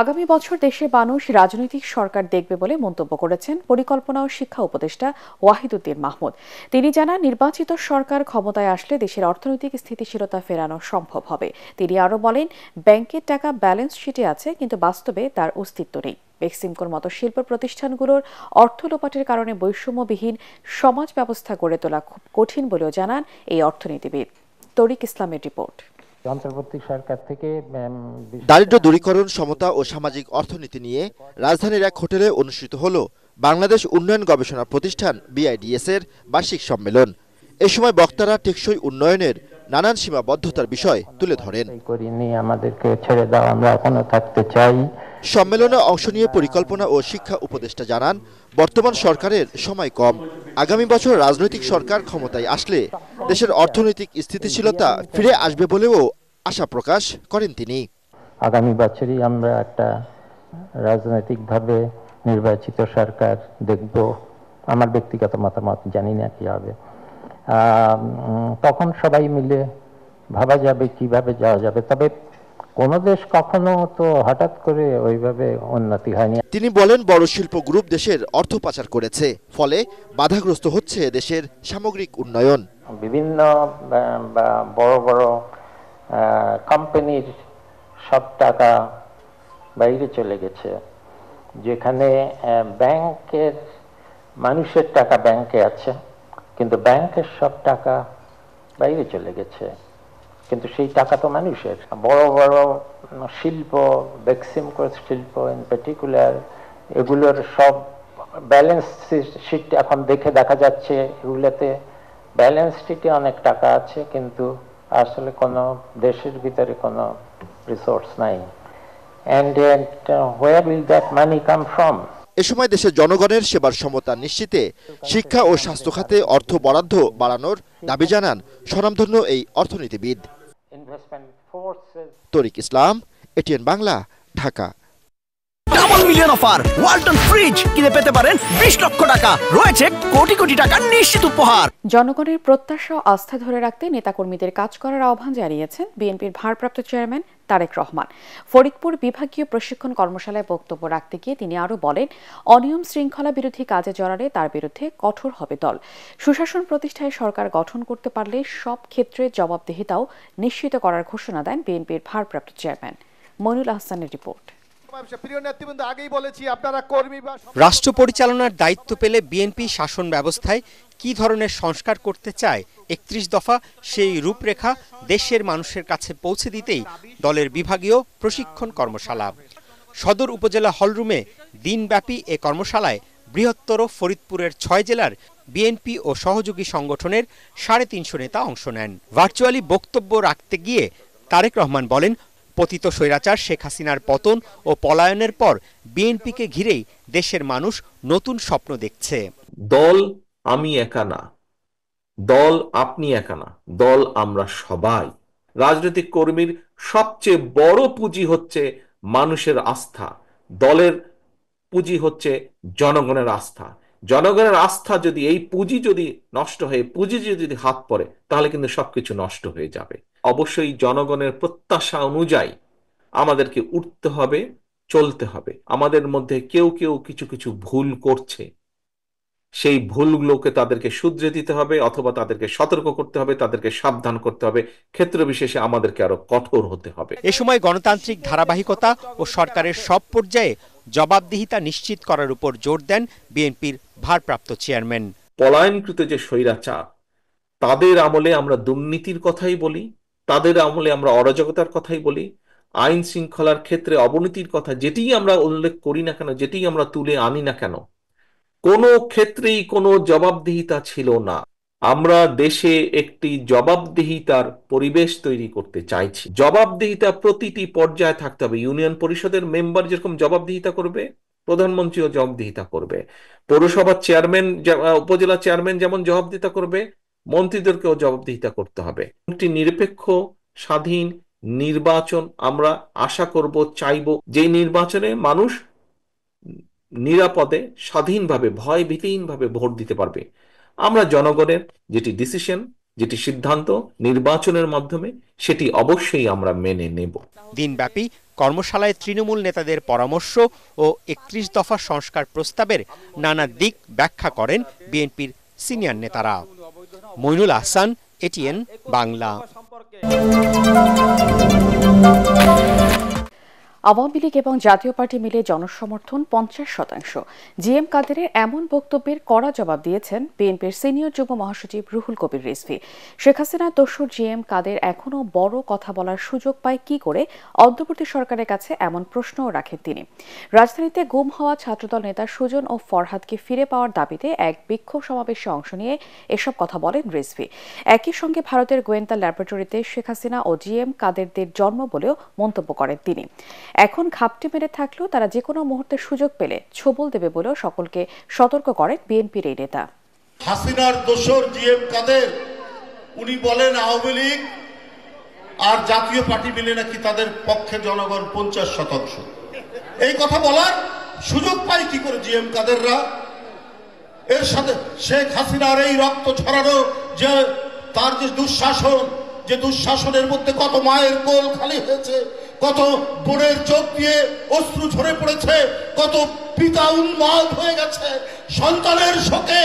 আগামী বছর দেশের মানুষ রাজনৈতিক সরকার দেখবে বলে মন্তব্য করেছেন পরিকল্পনা ও শিক্ষা উপদেষ্টা ওয়াহিদুদ্দিন মাহমুদ। তিনি জানান, নির্বাচিত সরকার ক্ষমতায় আসলে দেশের অর্থনৈতিক স্থিতিশীলতা ফেরানো সম্ভব হবে। তিনি আরও বলেন, ব্যাংকের টাকা ব্যালেন্স শিটে আছে, কিন্তু বাস্তবে তার অস্তিত্ব নেই। বেক্সিমকোর মতো শিল্প প্রতিষ্ঠানগুলোর অর্থ লোপাটের কারণে বৈষম্যবিহীন সমাজ ব্যবস্থা গড়ে তোলা খুব কঠিন বলেও জানান এই অর্থনীতিবিদ। তরিক ইসলামের রিপোর্ট। অন্তর্বর্তী সরকার থেকে দারিদ্র্য দূরীকরণ, সমতা ও সামাজিক অর্থনীতি নিয়ে রাজধানীর এক হোটেলে অনুষ্ঠিত হল বাংলাদেশ উন্নয়ন গবেষণা প্রতিষ্ঠান BIDS এর বার্ষিক সম্মেলন। এ সময় বক্তারা টেকসই উন্নয়নের নানান সীমাবদ্ধতার বিষয় তুলে ধরেন। আমাদেরকে ছেড়ে দাও, আমরা এখনো থাকতে চাই। সম্মেলনে অংশ নিয়ে পরিকল্পনা ও শিক্ষা উপদেষ্টা জানান, বর্তমান সরকারের সময় কম। আগামী বছর রাজনৈতিক সরকার ক্ষমতায় আসলে দেশের অর্থনৈতিক স্থিতিশীলতা ফিরে আসবে বলেও আশা প্রকাশ করেন তিনি। আগামী বছরই আমরা একটা রাজনৈতিকভাবে নির্বাচিত সরকার দেখব। আমার ব্যক্তিগত মতামত, জানি না কি হবে। তখন সবাই মিলে ভাবা যাবে কিভাবে যাওয়া যাবে। তবে কোন দেশ কখনো তো হঠাৎ করে ওইভাবে উন্নতি হয়নি। তিনি বলেন, বড় শিল্প গ্রুপ দেশের অর্থ পাচার করেছে, ফলে বাধাগ্রস্ত হচ্ছে দেশের সামগ্রিক উন্নয়ন। বিভিন্ন বড় বড় কোম্পানির সব টাকা বাইরে চলে গেছে, যেখানে ব্যাংকের মানুষের টাকা ব্যাংকে আছে, কিন্তু ব্যাংকের সব টাকা বাইরে চলে গেছে, কিন্তু সেই টাকা তো মানুষের। বড় বড় শিল্প, বেক্সিমকো শিল্প ইন পার্টিকুলার, এগুলোর সব ব্যালেন্স শিট এখন দেখা যাচ্ছে, এগুলোতে ব্যালেন্স শিটে অনেক টাকা আছে, কিন্তু আসলে কোনো দেশের ভিতরে কোনো রিসোর্স নাই। And where will that money come from? এ সময় দেশের জনগণের সেবার সমতা নিশ্চিতে শিক্ষা ও স্বাস্থ্য খাতে অর্থ বরাদ্দ বাড়ানোর দাবি জানান স্বনামধন্য এই অর্থনীতিবিদ। তরিক ইসলাম, ATN Bangla, Dhaka. Double million offer Walton fridge কিনে পেতে পারেন 20 লক্ষ টাকা, রয়েছে কোটি কোটি টাকার নিশ্চিত উপহার। জনগণের প্রত্যাশা ও আস্থা ধরে রাখতে নেতাকর্মীদের কাজ করার আহ্বান জানিয়েছেন বিএনপির ভারপ্রাপ্ত চেয়ারম্যান তারেক রহমান। ফরিদপুর বিভাগীয় প্রশিক্ষণ কর্মশালায় বক্তব্য রাখতে গিয়ে তিনি আরও বলেন, অনিয়ম শৃঙ্খলা বিরোধী কাজে জড়ালে তার বিরুদ্ধে কঠোর হবে দল। সুশাসন প্রতিষ্ঠায় সরকার গঠন করতে পারলে সব ক্ষেত্রে জবাবদিহিতাও নিশ্চিত করার ঘোষণা দেন বিএনপির ভারপ্রাপ্ত চেয়ারম্যান। মইনুল আহসানের রিপোর্ট। রাষ্ট্র পরিচালনার দায়িত্ব পেলে বিএনপি শাসন ব্যবস্থায় কি ধরনের সংস্কার করতে চায় 31 দফা সেই রূপরেখা দেশের মানুষের কাছে পৌঁছে দিতেই দলের বিভাগীয় প্রশিক্ষণ কর্মশালা। সদর উপজেলা হলরুমে দিনব্যাপী এ কর্মশালায় বৃহত্তর ফরিদপুরের 6 জেলার বিএনপি ও সহযোগী সংগঠনের 350 নেতা অংশ নেন। ভার্চুয়ালি বক্তব্য রাখতে গিয়ে তারেক রহমান বলেন, পতিত স্বৈরাচার শেখ হাসিনার পতন ও পলায়নের পর বিএনপিকে ঘিরেই দেশের মানুষ নতুন স্বপ্ন দেখছে। দল আমি একা না, দল আপনি একা না, দল আমরা সবাই। রাজনৈতিক কর্মীর সবচেয়ে বড় পুঁজি হচ্ছে মানুষের আস্থা, দলের পুঁজি হচ্ছে জনগণের আস্থা। জনগণের আস্থা যদি, এই পুঁজি যদি নষ্ট হয়ে, পুঁজি যদি হাত পড়ে, তাহলে কিন্তু সবকিছু নষ্ট হয়ে যাবে। অবশ্যই জনগণের প্রত্যাশা অনুযায়ী আমাদেরকে উঠতে হবে, চলতে হবে। আমাদের মধ্যে কেউ কেউ কিছু কিছু ভুল করছে, সেই ভুলগুলোকে তাদেরকে শুধরে দিতে হবে, অথবা তাদেরকে সতর্ক করতে হবে, তাদেরকে সাবধান করতে হবে। ক্ষেত্র বিশেষে আমাদেরকে আরো কঠোর হতে হবে। এ সময় গণতান্ত্রিক ধারাবাহিকতা ও সরকারের সব পর্যায়ে জবাবদিহিতা নিশ্চিত করার উপর জোর দেন বিএনপির ভারপ্রাপ্ত চেয়ারম্যান। পলায়নকৃত যে স্বৈরাচার, তাদের আমলে আমরা দুর্নীতির কথাই বলি, তাদের আমলে আমরা অরাজকতার কথাই বলি, আইন শৃঙ্খলার ক্ষেত্রে অবনতির কথা যেটিই আমরা উল্লেখ করি না কেন, যেটিই আমরা তুলে আনি না কেন, কোনো ক্ষেত্রেই কোনো জবাবদিহিতা ছিল না। আমরা দেশে একটি জবাবদিহিতার পরিবেশ তৈরি করতে চাইছি। জবাবদিহিতা প্রতিটি পর্যায়ে থাকতে হবে। ইউনিয়ন পরিষদের মেম্বার যেরকম জবাবদিহিতা করবে, প্রধানমন্ত্রীও জবাবদিহিতা করবে। পৌরসভার চেয়ারম্যান, উপজেলা চেয়ারম্যান যেমন জবাবদিহিতা করবে, মন্ত্রীদেরকেও জবাবদিহিতা করতে হবে। একটি নিরপেক্ষ স্বাধীন নির্বাচন আমরা আশা করব, চাইব, যে নির্বাচনে মানুষ নিরাপদে স্বাধীনভাবে ভয় ভীতিহীনভাবে ভোট দিতে পারবে। আমরা জনগণের যেটি ডিসিশন যেটি সিদ্ধান্ত নির্বাচনের মাধ্যমে, সেটি অবশ্যই আমরা মেনে নেব। দিনব্যাপী কর্মশালায় তৃণমূল নেতাদের পরামর্শ ও ৩১ দফা সংস্কার প্রস্তাবের নানা দিক ব্যাখ্যা করেন বিএনপির সিনিয়র নেতারা। মইনুল আহসান, এটিএন বাংলা। আওয়ামী লীগ এবং জাতীয় পার্টি মিলে জনসমর্থন ৫০%। জিএম কাদেরের এমন বক্তব্যের কড়া জবাব দিয়েছেন বিএনপির সিনিয়র যুগ্ম মহাসচিব রুহুল কবির রিজভী। শেখ হাসিনার দোসর জিএম কাদের এখনও বড় কথা বলার সুযোগ পায় কি করে, অন্তর্বর্তী সরকারের কাছে এমন প্রশ্নও রাখেন তিনি। রাজধানীতে গুম হওয়া ছাত্রদল নেতা সুজন ও ফরহাদকে ফিরে পাওয়ার দাবিতে এক বিক্ষোভ সমাবেশে অংশ নিয়ে এসব কথা বলেন রিজভী। একই সঙ্গে ভারতের গোয়েন্দা ল্যাবরেটরিতে শেখ হাসিনা ও জিএম কাদেরদের জন্ম বলেও মন্তব্য করেন তিনি। এখন ঘাপটি মেরে থাকলেও তারা যে কোনো মুহূর্তে সুযোগ পেলে ছোবল দেবে বলেও সকলকে সতর্ক করেন বিএনপির এই নেতা। হাসিনার দোসর জিএম কাদের উনি বলেন আওয়ামী লীগ আর জাতীয় পার্টি মিলে নাকি তাদের পক্ষে জনগণ ৫০%। এই কথা বলার সুযোগ পায় কি করে জিএম কাদেররা? এর সাথে শেখ হাসিনার এই রক্ত ছড়ানো যে তার যে দুঃশাসন, যে দুঃশাসনের মধ্যে কত মায়ের কোল খালি হয়েছে, কত বোনের চোখ দিয়ে অশ্রু ঝরে পড়েছে, কত পিতা উন্মাদ হয়ে গেছে সন্তানের শোকে।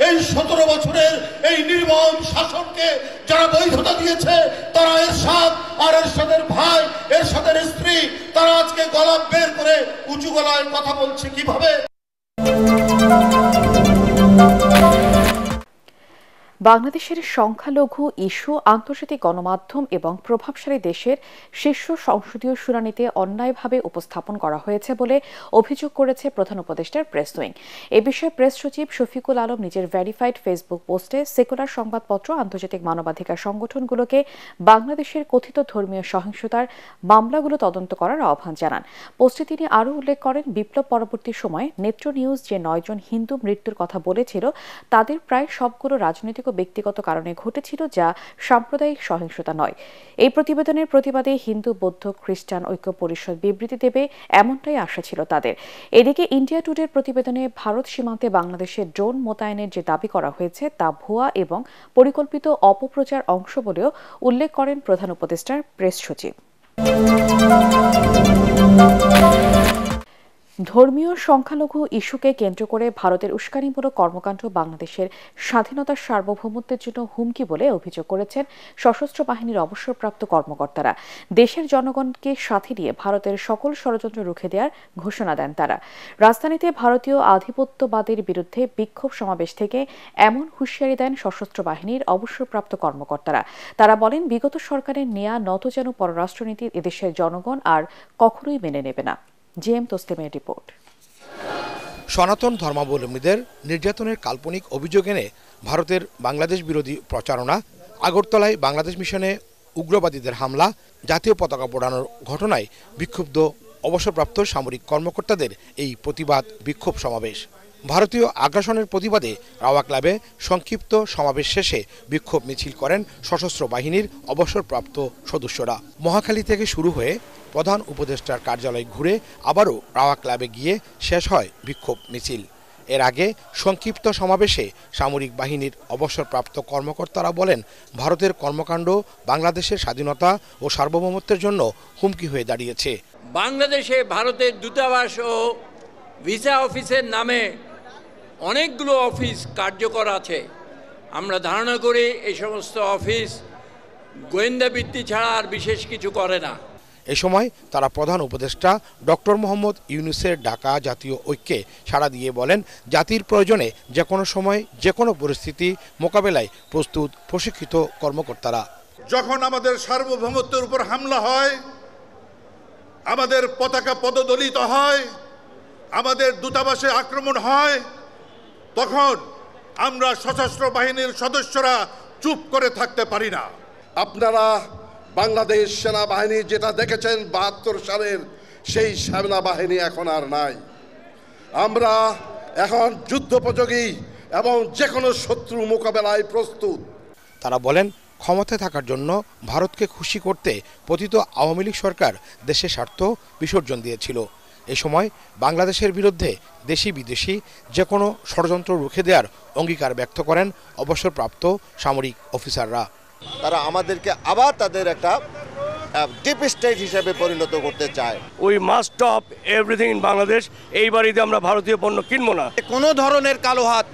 এই ১৭ বছরের এই নির্মম শাসনকে যারা বৈধতা দিয়েছে, তারা এরশাদ আর এরশাদের ভাই, এরশাদের স্ত্রী, তারা আজকে গলা বের করে উঁচু গলায় কথা বলছে কিভাবে? বাংলাদেশের সংখ্যালঘু ইস্যু আন্তর্জাতিক গণমাধ্যম এবং প্রভাবশালী দেশের শীর্ষ সংসদীয় শুনানিতে অন্যায়ভাবে উপস্থাপন করা হয়েছে বলে অভিযোগ করেছে প্রধান উপদেষ্টার প্রেস উইং। এ বিষয়ে প্রেস সচিব শফিকুল আলম নিজের ভেরিফাইড ফেসবুক পোস্টে সেকুলার সংবাদপত্র, আন্তর্জাতিক মানবাধিকার সংগঠনগুলোকে বাংলাদেশের কথিত ধর্মীয় সহিংসতার মামলাগুলো তদন্ত করার আহ্বান জানান। পোস্টে তিনি আরও উল্লেখ করেন, বিপ্লব পরবর্তী সময়ে নেত্র নিউজ যে ৯ জন হিন্দু মৃত্যুর কথা বলেছিল, তাদের প্রায় সবগুলো রাজনৈতিক ব্যক্তিগত কারণে ঘটেছিল, যা সাম্প্রদায়িক সহিংসতা নয়। এই প্রতিবেদনের প্রতিবাদে হিন্দু, বৌদ্ধ, খ্রিস্টান ঐক্য পরিষদ বিবৃতি দেবে, এমনটাই আশা ছিল তাদের। এদিকে ইন্ডিয়া টুডের প্রতিবেদনে ভারত সীমান্তে বাংলাদেশে ড্রোন মোতায়েনের যে দাবি করা হয়েছে তা ভুয়া এবং পরিকল্পিত অপপ্রচার অংশ বলেও উল্লেখ করেন প্রধান উপদেষ্টার প্রেস সচিব। ধর্মীয় সংখ্যালঘু ইস্যুকে কেন্দ্র করে ভারতের উস্কানিমূলক কর্মকাণ্ড বাংলাদেশের স্বাধীনতার সার্বভৌমত্বের জন্য হুমকি বলে অভিযোগ করেছেন সশস্ত্র বাহিনীর অবসরপ্রাপ্ত কর্মকর্তারা। দেশের জনগণকে সাথে নিয়ে ভারতের সকল ষড়যন্ত্র রুখে দেওয়ার ঘোষণা দেন তারা। রাজধানীতে ভারতীয় আধিপত্যবাদের বিরুদ্ধে বিক্ষোভ সমাবেশ থেকে এমন হুঁশিয়ারি দেন সশস্ত্র বাহিনীর অবসরপ্রাপ্ত কর্মকর্তারা। তারা বলেন, বিগত সরকারের নেয়া নতজানু পররাষ্ট্রনীতি এদেশের জনগণ আর কখনোই মেনে নেবে না। জিএম তসলিমের রিপোর্ট। সনাতন ধর্মাবলম্বীদের নির্যাতনের কাল্পনিক অভিযোগ এনে ভারতের বাংলাদেশ বিরোধী প্রচারণা, আগরতলায় বাংলাদেশ মিশনে উগ্রবাদীদের হামলা, জাতীয় পতাকা পোড়ানোর ঘটনায় বিক্ষুব্ধ অবসরপ্রাপ্ত সামরিক কর্মকর্তাদের এই প্রতিবাদ বিক্ষোভ সমাবেশ। ভারতীয় আগ্রাসনের প্রতিবাদে রাওয়া ক্লাবে সংক্ষিপ্ত সমাবেশ শেষে বিক্ষোভ মিছিল করেন সশস্ত্র বাহিনীর অবসরপ্রাপ্ত সদস্যরা। মহাখালী থেকে শুরু হয়ে প্রধান উপদেষ্টার কার্যালয় ঘুরে আবারও রাওয়া ক্লাবে গিয়ে শেষ হয় বিক্ষোভ মিছিল। এর আগে সংক্ষিপ্ত সমাবেশে সামরিক বাহিনীর অবসরপ্রাপ্ত কর্মকর্তারা বলেন, ভারতের কর্মকাণ্ড বাংলাদেশের স্বাধীনতা ও সার্বভৌমত্বের জন্য হুমকি হয়ে দাঁড়িয়েছে। বাংলাদেশে ভারতের দূতাবাস ও ভিসা অফিসের নামে অনেকগুলো অফিস কার্যকর আছে। আমরা ধারণা করি এই সমস্ত অফিস গোয়েন্দা বৃত্তি ছাড়া আর বিশেষ কিছু করে না। এ সময় তারা প্রধান উপদেষ্টা ডক্টর মোহাম্মদ ইউনূসের ডাকা জাতীয় ঐক্যে সাড়া দিয়ে বলেন, জাতির প্রয়োজনে যে কোনো সময় যে কোনো পরিস্থিতি মোকাবেলায় প্রস্তুত প্রশিক্ষিত কর্মকর্তারা। যখন আমাদের সার্বভৌমত্বের উপর হামলা হয়, আমাদের পতাকা পদদলিত হয়, আমাদের দূতাবাসে আক্রমণ হয়, তখন আমরা সশস্ত্র বাহিনীর সদস্যরা চুপ করে থাকতে পারি না। আপনারা বাংলাদেশ সেনাবাহিনী যেটা দেখেছেন ৭২ সালের, সেই সেনাবাহিনী এখন আর নাই। আমরা এখন যুদ্ধোপযোগী এবং যে কোনো শত্রু মোকাবেলায় প্রস্তুত। তারা বলেন, ক্ষমতায় থাকার জন্য ভারতকে খুশি করতে পতিত আওয়ামী লীগ সরকার দেশের স্বার্থ বিসর্জন দিয়েছিল। এ সময় বাংলাদেশের বিরুদ্ধে দেশি বিদেশি যে কোনো ষড়যন্ত্র রুখে দেওয়ার অঙ্গীকার ব্যক্ত করেন অবসরপ্রাপ্ত সামরিক অফিসাররা। তারা আমাদেরকে আবার তাদের একটা ডিপ স্টেট হিসেবে পরিণত করতে চায়। We must stop everything in Bangladesh. এইবার ঈদে আমরা ভারতীয় পণ্য কিনবো না। কোনো ধরনের কালো হাত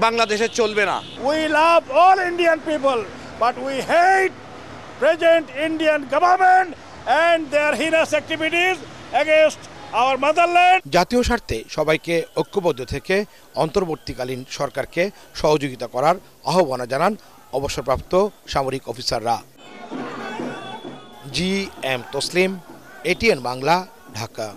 বাংলাদেশে চলবে না। We love all Indian people but we hate present Indian government and their heinous activities against our motherland. জাতীয় স্বার্থে সবাইকে ঐক্যবদ্ধ থেকে অন্তর্বর্তীকালীন সরকারকে সহযোগিতা করার আহ্বান জানান অবসরপ্রাপ্ত সামরিক অফিসাররা। G M Taslim, ATN Bangla, Dhaka.